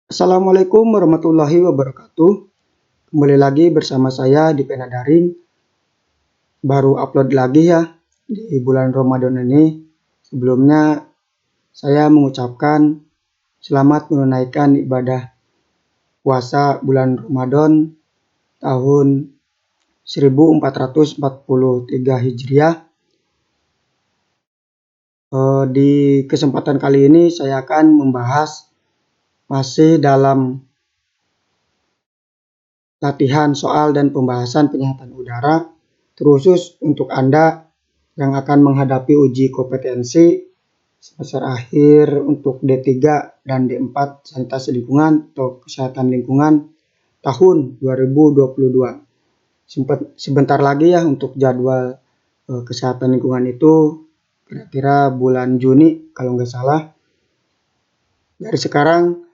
Assalamualaikum warahmatullahi wabarakatuh. Kembali lagi bersama saya di Pena Daring. Baru upload lagi ya di bulan Ramadan ini. Sebelumnya saya mengucapkan selamat menunaikan ibadah puasa bulan Ramadan tahun 1443 Hijriah. Di kesempatan kali ini saya akan membahas masih dalam latihan soal dan pembahasan penyihatan udara, terkhusus untuk Anda yang akan menghadapi uji kompetensi semester akhir untuk D3 dan D4 sanitasi lingkungan atau kesehatan lingkungan tahun 2022. Sebentar lagi ya untuk jadwal kesehatan lingkungan itu kira-kira bulan Juni kalau nggak salah. Dari sekarang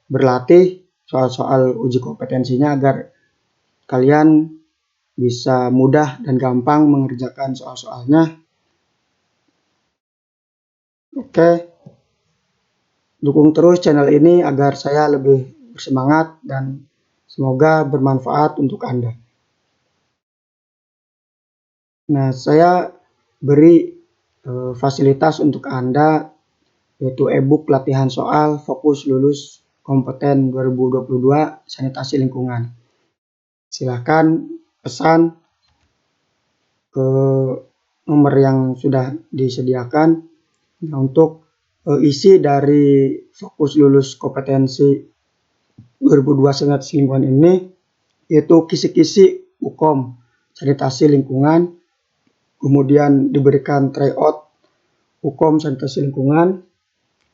berlatih soal-soal uji kompetensinya agar kalian bisa mudah dan gampang mengerjakan soal-soalnya. Oke, dukung terus channel ini agar saya lebih bersemangat dan semoga bermanfaat untuk Anda. Nah, saya beri fasilitas untuk Anda yaitu e-book latihan soal fokus lulus kompeten 2022 sanitasi lingkungan. Silakan pesan ke nomor yang sudah disediakan. Nah, untuk isi dari fokus lulus kompetensi 2022 sanitasi lingkungan ini yaitu kisi-kisi UKOM sanitasi lingkungan, kemudian diberikan tryout UKOM sanitasi lingkungan,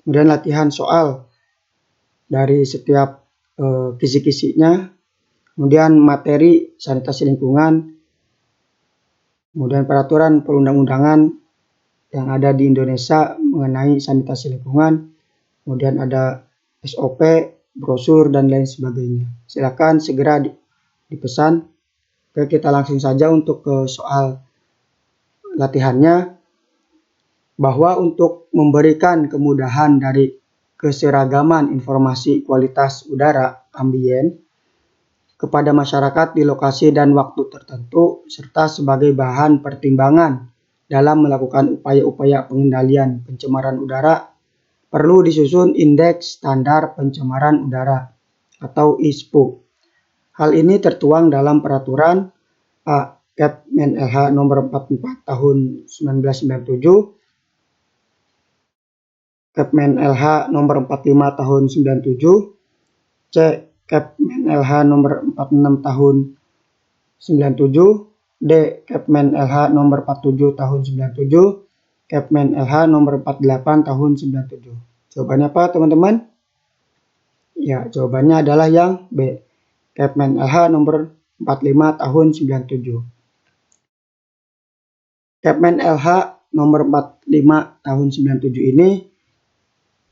kemudian latihan soal dari setiap kisi-kisinya, kemudian materi sanitasi lingkungan, kemudian peraturan perundang-undangan yang ada di Indonesia mengenai sanitasi lingkungan, kemudian ada SOP, brosur, dan lain sebagainya. Silakan segera dipesan. Oke, kita langsung saja untuk ke soal latihannya. Bahwa untuk memberikan kemudahan dari keseragaman informasi kualitas udara ambien kepada masyarakat di lokasi dan waktu tertentu, serta sebagai bahan pertimbangan dalam melakukan upaya-upaya pengendalian pencemaran udara, perlu disusun Indeks Standar Pencemaran Udara atau ISPU. Hal ini tertuang dalam Peraturan Kepmenlh nomor 44 tahun 1997, Kepmenlh nomor 45 tahun 97, C. Kepmenlh nomor 46 tahun 97, D. Kepmenlh nomor 47 tahun 97, Kepmenlh nomor 48 tahun 97. Jawabannya apa teman-teman? Ya, jawabannya adalah yang B. Kepmenlh nomor 45 tahun 97. Kepmenlh nomor 45 tahun 97 ini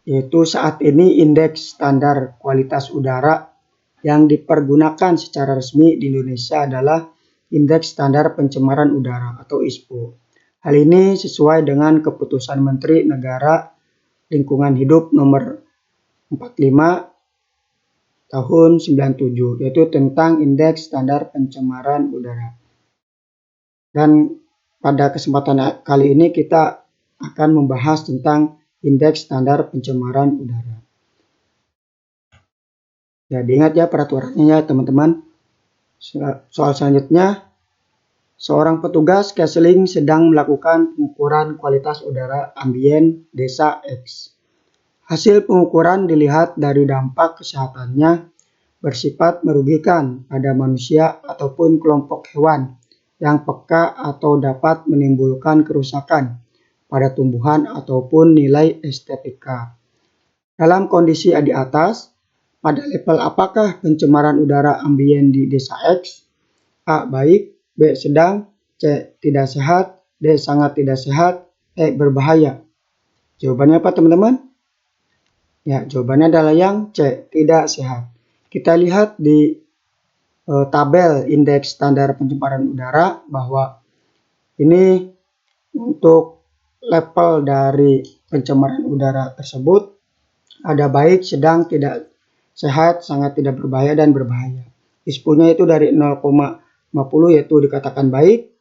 yaitu saat ini indeks standar kualitas udara yang dipergunakan secara resmi di Indonesia adalah Indeks Standar Pencemaran Udara atau ISPU. Hal ini sesuai dengan Keputusan Menteri Negara Lingkungan Hidup nomor 45 tahun 97, yaitu tentang Indeks Standar Pencemaran Udara. Dan pada kesempatan kali ini kita akan membahas tentang Indeks Standar Pencemaran Udara. Jadi ingat ya peraturannya ya teman-teman. Soal selanjutnya, seorang petugas Kesling sedang melakukan pengukuran kualitas udara ambien desa X. Hasil pengukuran dilihat dari dampak kesehatannya bersifat merugikan pada manusia ataupun kelompok hewan yang peka atau dapat menimbulkan kerusakan pada tumbuhan ataupun nilai estetika. Dalam kondisi di atas, pada level apakah pencemaran udara ambien di desa X? A. Baik, B. Sedang, C. Tidak sehat, D. Sangat tidak sehat, E. Berbahaya. Jawabannya apa teman-teman? Ya, jawabannya adalah yang C. Tidak sehat. Kita lihat di tabel indeks standar pencemaran udara bahwa ini untuk level dari pencemaran udara tersebut ada baik, sedang, tidak sehat, sangat tidak berbahaya, dan berbahaya. ISPU-nya itu dari 0,50 yaitu dikatakan baik,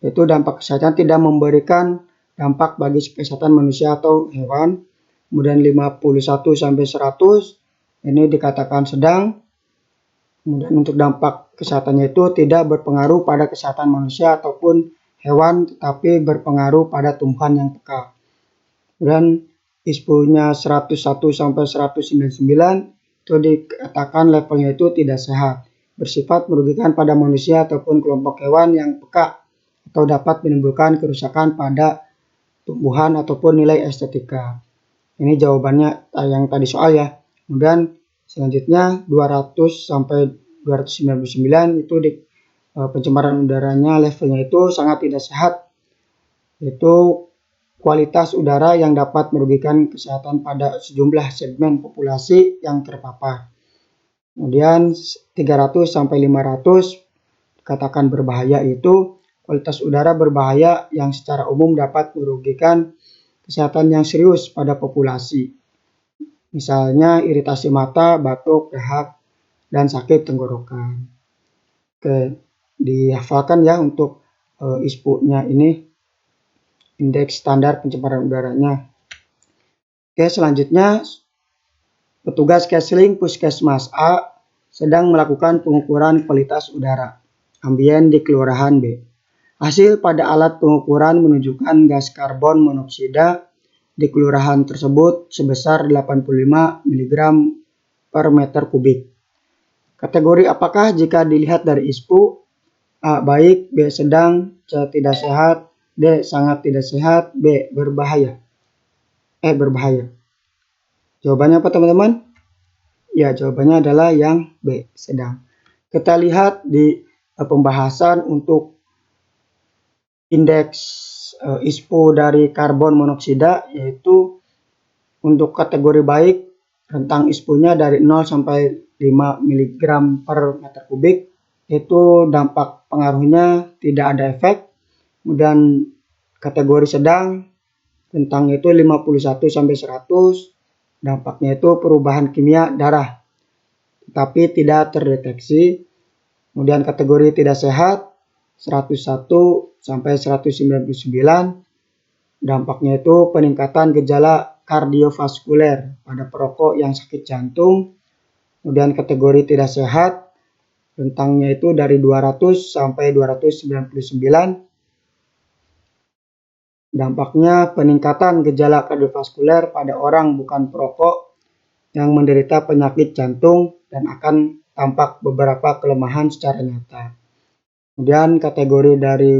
yaitu dampak kesehatan tidak memberikan dampak bagi kesehatan manusia atau hewan. Kemudian 51 sampai 100 ini dikatakan sedang. Kemudian untuk dampak kesehatannya itu tidak berpengaruh pada kesehatan manusia ataupun hewan, tetapi berpengaruh pada tumbuhan yang peka. Dan ISPU-nya 101 sampai 199 itu dikatakan levelnya itu tidak sehat, bersifat merugikan pada manusia ataupun kelompok hewan yang peka, atau dapat menimbulkan kerusakan pada tumbuhan ataupun nilai estetika. Ini jawabannya yang tadi soal ya. Kemudian selanjutnya 200 sampai 299 itu di pencemaran udaranya levelnya itu sangat tidak sehat, yaitu kualitas udara yang dapat merugikan kesehatan pada sejumlah segmen populasi yang terpapar. Kemudian 300 sampai 500 katakan berbahaya, itu kualitas udara berbahaya yang secara umum dapat merugikan kesehatan yang serius pada populasi. Misalnya iritasi mata, batuk, dahak, dan sakit tenggorokan. Oke, dihafalkan ya untuk ISPU-nya ini, indeks standar pencemaran udaranya. Oke, selanjutnya petugas Kesling Puskesmas A sedang melakukan pengukuran kualitas udara ambien di Kelurahan B. Hasil pada alat pengukuran menunjukkan gas karbon monoksida di kelurahan tersebut sebesar 85 mg per meter kubik. Kategori apakah jika dilihat dari ISPU? A. Baik, B. Sedang, C. Tidak sehat, D. Sangat tidak sehat, B. Berbahaya. Berbahaya. Jawabannya apa teman-teman? Ya, jawabannya adalah yang B. Sedang. Kita lihat di pembahasan untuk indeks ISPU dari karbon monoksida, yaitu untuk kategori baik rentang ISPU-nya dari 0 sampai 5 mg per meter kubik, itu dampak pengaruhnya tidak ada efek. Kemudian kategori sedang rentangnya itu 51 sampai 100, dampaknya itu perubahan kimia darah tapi tidak terdeteksi. Kemudian kategori tidak sehat 101 sampai 199, dampaknya itu peningkatan gejala kardiovaskuler pada perokok yang sakit jantung. Kemudian kategori tidak sehat rentangnya itu dari 200 sampai 299, dampaknya peningkatan gejala kardiovaskuler pada orang bukan perokok yang menderita penyakit jantung dan akan tampak beberapa kelemahan secara nyata. Kemudian kategori dari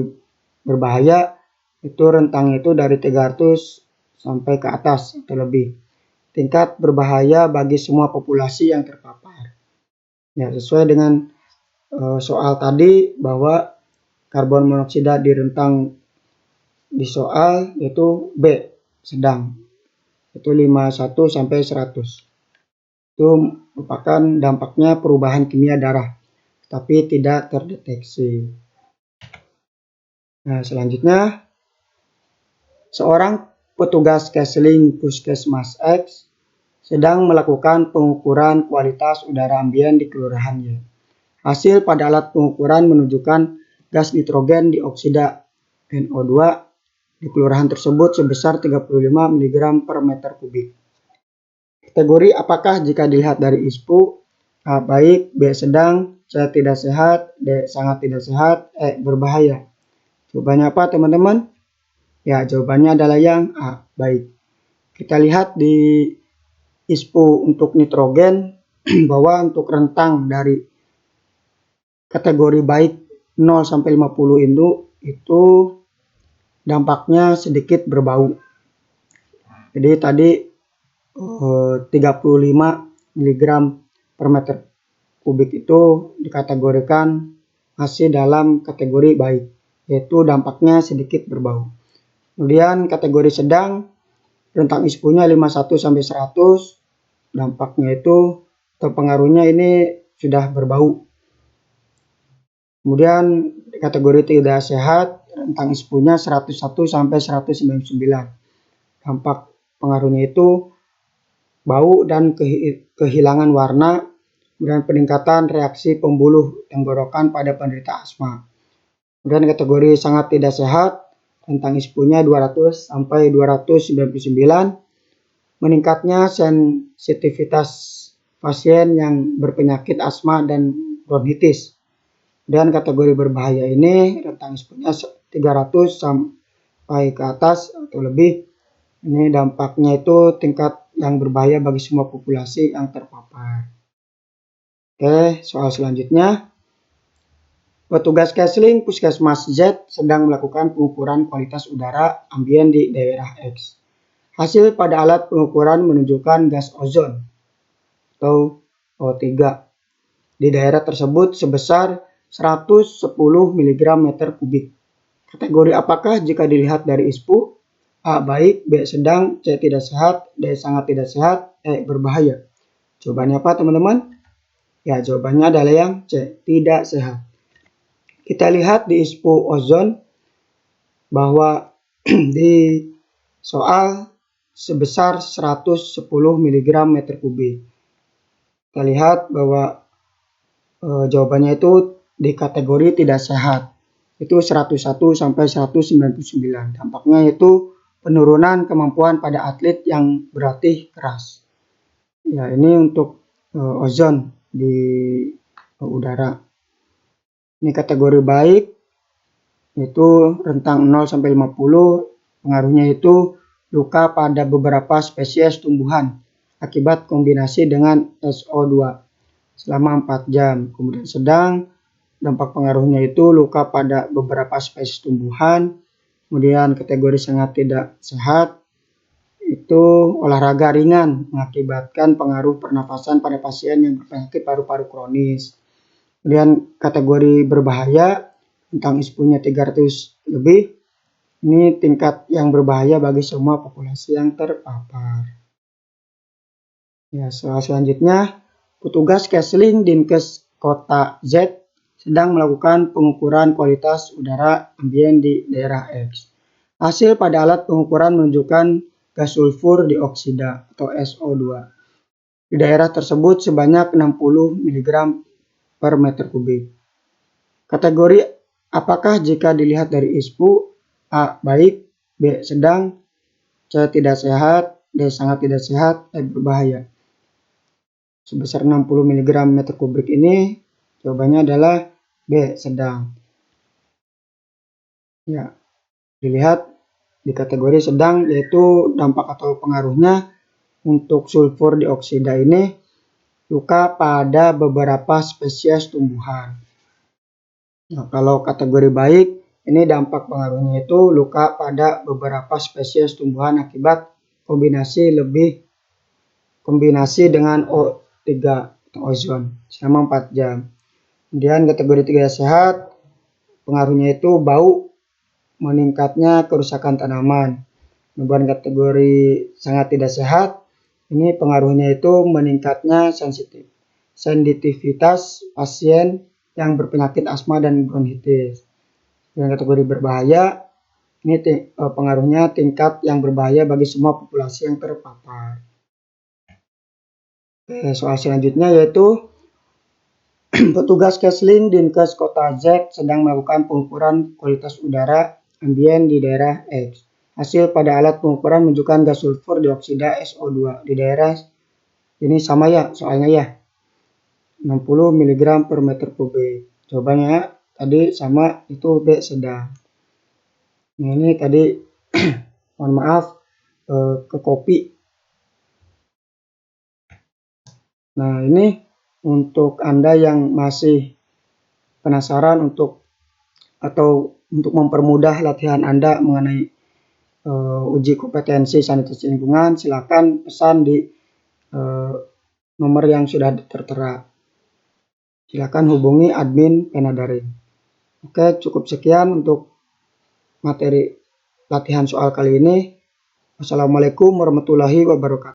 berbahaya itu rentangnya itu dari 300 sampai ke atas atau lebih. Tingkat berbahaya bagi semua populasi yang terpapar. Ya, sesuai dengan soal tadi bahwa karbon monoksida di rentang di soal yaitu B, sedang. Itu 51 sampai 100. Itu merupakan dampaknya perubahan kimia darah tapi tidak terdeteksi. Nah, selanjutnya seorang petugas Kesling Puskesmas X sedang melakukan pengukuran kualitas udara ambien di kelurahan Y. Hasil pada alat pengukuran menunjukkan gas nitrogen dioksida NO2 di kelurahan tersebut sebesar 35 mg per meter kubik. Kategori apakah jika dilihat dari ISPU? A. Baik, B. Sedang, C. Tidak sehat, D. Sangat tidak sehat, E. Berbahaya. Jawabannya apa teman-teman? Ya, jawabannya adalah yang A. Baik. Kita lihat di ISPU untuk nitrogen bahwa untuk rentang dari kategori baik 0 sampai 50 itu dampaknya sedikit berbau. Jadi tadi 35 mg per meter kubik itu dikategorikan masih dalam kategori baik, yaitu dampaknya sedikit berbau. Kemudian kategori sedang rentang ISPU-nya 51 sampai 100, dampaknya itu atau pengaruhnya ini sudah berbau. Kemudian kategori tidak sehat rentang ISPU-nya 101 sampai 199, dampak pengaruhnya itu bau dan kehilangan warna, kemudian peningkatan reaksi pembuluh tenggorokan pada penderita asma. Kemudian kategori sangat tidak sehat, rentang ISPU-nya 200 sampai 299, meningkatnya sensitivitas pasien yang berpenyakit asma dan bronkitis. Dan kategori berbahaya ini rentang ISPU-nya 300 sampai ke atas atau lebih. Ini dampaknya itu tingkat yang berbahaya bagi semua populasi yang terpapar. Oke, soal selanjutnya. Petugas Kesling Puskesmas Z sedang melakukan pengukuran kualitas udara ambien di daerah X. Hasil pada alat pengukuran menunjukkan gas ozon atau O3 di daerah tersebut sebesar 110 mg meter kubik. Kategori apakah jika dilihat dari ISPU? A. Baik, B. Sedang, C. Tidak sehat, D. Sangat tidak sehat, E. Berbahaya. Jawabannya apa teman-teman? Ya, jawabannya adalah yang C. Tidak sehat. Kita lihat di ISPU ozon bahwa di soal sebesar 110 mg meter kubik. Kita lihat bahwa jawabannya itu di kategori tidak sehat. Itu 101 sampai 199. Dampaknya itu penurunan kemampuan pada atlet yang berlatih keras. Ya, ini untuk ozon di udara. Ini kategori baik, itu rentang 0 sampai 50, pengaruhnya itu luka pada beberapa spesies tumbuhan akibat kombinasi dengan SO2 selama 4 jam. Kemudian sedang, dampak pengaruhnya itu luka pada beberapa spesies tumbuhan. Kemudian kategori sangat tidak sehat, itu olahraga ringan mengakibatkan pengaruh pernafasan pada pasien yang berpenyakit paru-paru kronis. Kemudian kategori berbahaya, tentang ISPU-nya 300 lebih, ini tingkat yang berbahaya bagi semua populasi yang terpapar. Ya, soal selanjutnya, petugas Kesling Dinkes Kota Z sedang melakukan pengukuran kualitas udara ambien di daerah X. Hasil pada alat pengukuran menunjukkan gas sulfur dioksida atau SO2 di daerah tersebut sebanyak 60 mg per meter kubik. Kategori apakah jika dilihat dari ISPU? A. Baik, B. Sedang, C. Tidak sehat, D. Sangat tidak sehat, E. Berbahaya. Sebesar 60 mg meter kubik ini jawabannya adalah B. Sedang. Ya, dilihat di kategori sedang, yaitu dampak atau pengaruhnya untuk sulfur dioksida ini luka pada beberapa spesies tumbuhan. Nah, kalau kategori baik, ini dampak pengaruhnya itu luka pada beberapa spesies tumbuhan akibat kombinasi dengan O3 atau ozon selama 4 jam. Kemudian kategori 3 sehat, pengaruhnya itu bau, meningkatnya kerusakan tanaman. Kemudian kategori sangat tidak sehat, ini pengaruhnya itu meningkatnya sensitivitas pasien yang berpenyakit asma dan bronkitis. Dan kategori berbahaya, ini pengaruhnya tingkat yang berbahaya bagi semua populasi yang terpapar. Soal selanjutnya yaitu petugas Kesling Dinkes Kota Z sedang melakukan pengukuran kualitas udara ambien di daerah X. Hasil pada alat pengukuran menunjukkan gas sulfur dioksida SO2 di daerah ini sama ya soalnya ya, 60 mg per meter kubik. Jawabannya tadi sama, itu B. Sedang. Nah, ini tadi mohon maaf ke kopi. Nah, ini untuk Anda yang masih penasaran untuk mempermudah latihan Anda mengenai uji kompetensi sanitasi lingkungan, silakan pesan di nomor yang sudah tertera. Silakan hubungi admin Penadaring. Oke, cukup sekian untuk materi latihan soal kali ini. Wassalamualaikum warahmatullahi wabarakatuh.